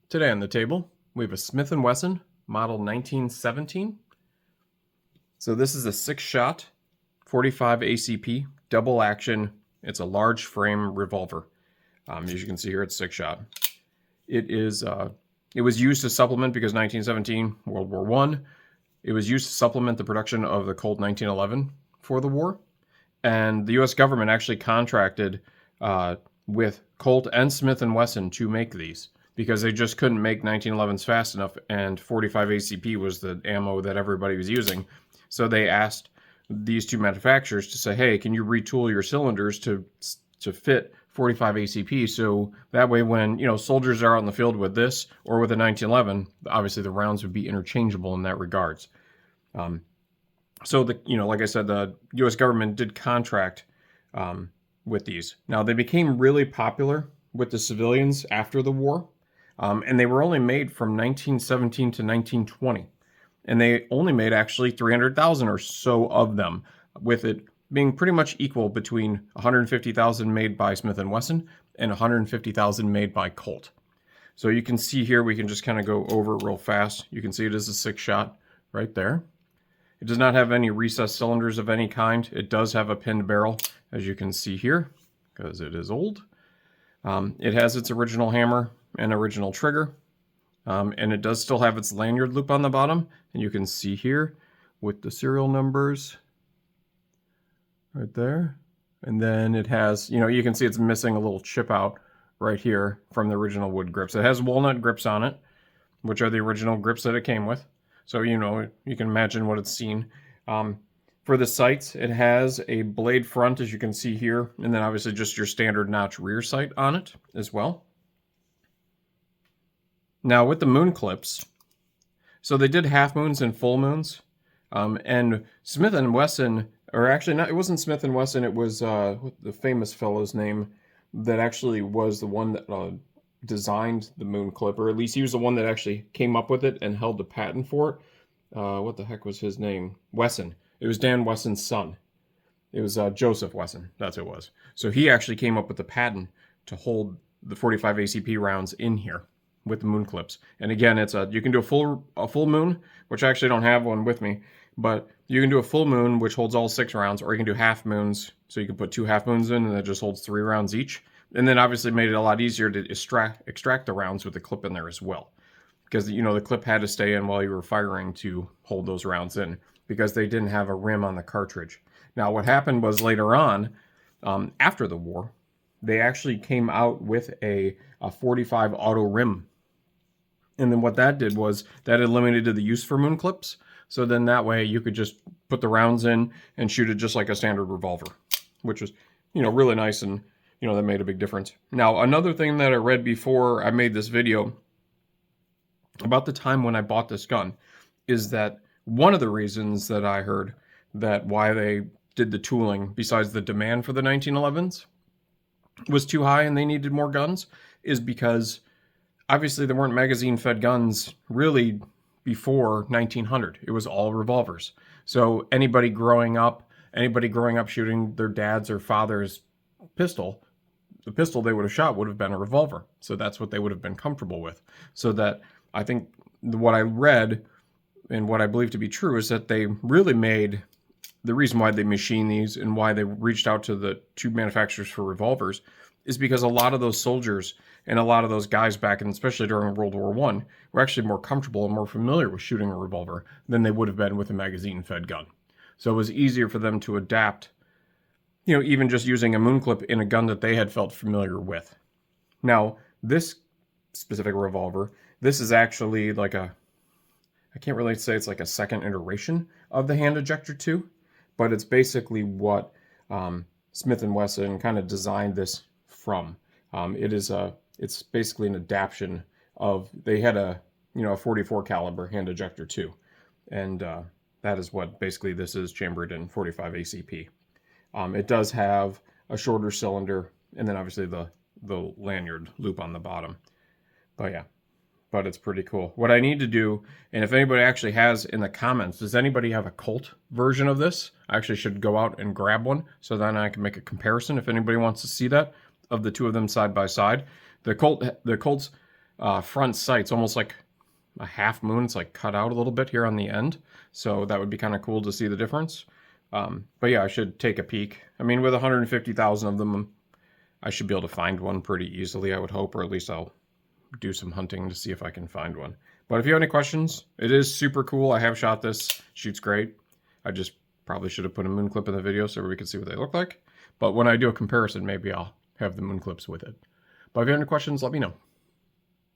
Today on the table, we have a Smith and Wesson Model 1917. So this is a 6-shot 45 ACP double action. It's a large frame revolver. As you can see here, it's 6-shot. It was used to supplement, because 1917, World War I, it was used to supplement the production of the Colt 1911 for the war. And the U.S. government actually contracted with Colt and Smith and Wesson to make these, because they just couldn't make 1911s fast enough, and 45 ACP was the ammo that everybody was using. So they asked these two manufacturers to say, hey, can you retool your cylinders to fit 45 ACP, so that way when, soldiers are out in the field with this or with a 1911, obviously the rounds would be interchangeable in that regards. So like I said, the U.S. government did contract with these. Now, they became really popular with the civilians after the war. And they were only made from 1917 to 1920. And they only made actually 300,000 or so of them, with it being pretty much equal between 150,000 made by Smith and Wesson and 150,000 made by Colt. So you can see here, we can just kind of go over it real fast. You can see it is a 6-shot right there. It does not have any recessed cylinders of any kind. It does have a pinned barrel, as you can see here, because it is old. It has its original hammer and original trigger, and it does still have its lanyard loop on the bottom, and you can see here with the serial numbers right there. And then it has, you can see it's missing a little chip out right here from the original wood grips. It has walnut grips on it, which are the original grips that it came with, so you can imagine what it's seen. For the sights, it has a blade front, as you can see here, and then obviously just your standard notch rear sight on it as well. Now, with the moon clips, so they did half moons and full moons, and Smith and Wesson, or actually not, it wasn't Smith and Wesson, it was the famous fellow's name that actually was the one that designed the moon clip, or at least he was the one that actually came up with it and held the patent for it. What the heck was his name? Wesson. It was Dan Wesson's son. It was Joseph Wesson. That's who it was. So he actually came up with the patent to hold the 45 ACP rounds in here with the moon clips. And again, it's you can do a full moon, which I actually don't have one with me, but you can do a full moon, which holds all 6 rounds, or you can do half moons, so you can put 2 half moons in, and it just holds 3 rounds each. And then obviously made it a lot easier to extract the rounds with the clip in there as well, because the clip had to stay in while you were firing to hold those rounds in, because they didn't have a rim on the cartridge. Now, what happened was later on, after the war, they actually came out with a 45 auto rim. And then what that did was that eliminated the use for moon clips. So then that way you could just put the rounds in and shoot it just like a standard revolver, which was, really nice, and, that made a big difference. Now, another thing that I read before I made this video about the time when I bought this gun is that one of the reasons that I heard that why they did the tooling, besides the demand for the 1911s, was too high and they needed more guns, is because obviously there weren't magazine-fed guns really before 1900. It was all revolvers. So anybody growing up shooting their dad's or father's pistol, the pistol they would have shot would have been a revolver. So that's what they would have been comfortable with. So that, I think what I read and what I believe to be true is that they really made the reason why they machine these and why they reached out to the 2 manufacturers for revolvers is because a lot of those soldiers and a lot of those guys back, and especially during World War I, were actually more comfortable and more familiar with shooting a revolver than they would have been with a magazine-fed gun. So it was easier for them to adapt, even just using a moon clip in a gun that they had felt familiar with. Now, this specific revolver, this is actually like I can't really say it's like a second iteration of the hand ejector 2, but it's basically what Smith and Wesson kind of designed this from. It's basically an adaptation of, they had a 44 caliber hand ejector 2, and that is what basically this is, chambered in 45 ACP. It does have a shorter cylinder, and then obviously the lanyard loop on the bottom. But yeah. But it's pretty cool. What I need to do, and if anybody actually has in the comments, does anybody have a Colt version of this? I actually should go out and grab one, so then I can make a comparison if anybody wants to see that, of the 2 of them side by side. The Colt's front sights, almost like a half moon. It's like cut out a little bit here on the end. So that would be kind of cool to see the difference. But yeah, I should take a peek. I mean, with 150,000 of them, I should be able to find one pretty easily, I would hope, or at least I'll do some hunting to see if I can find one. But if you have any questions, it is super cool. I have shot this. Shoots great. I just probably should have put a moon clip in the video so everybody could see what they look like. But when I do a comparison, maybe I'll have the moon clips with it. But if you have any questions, let me know.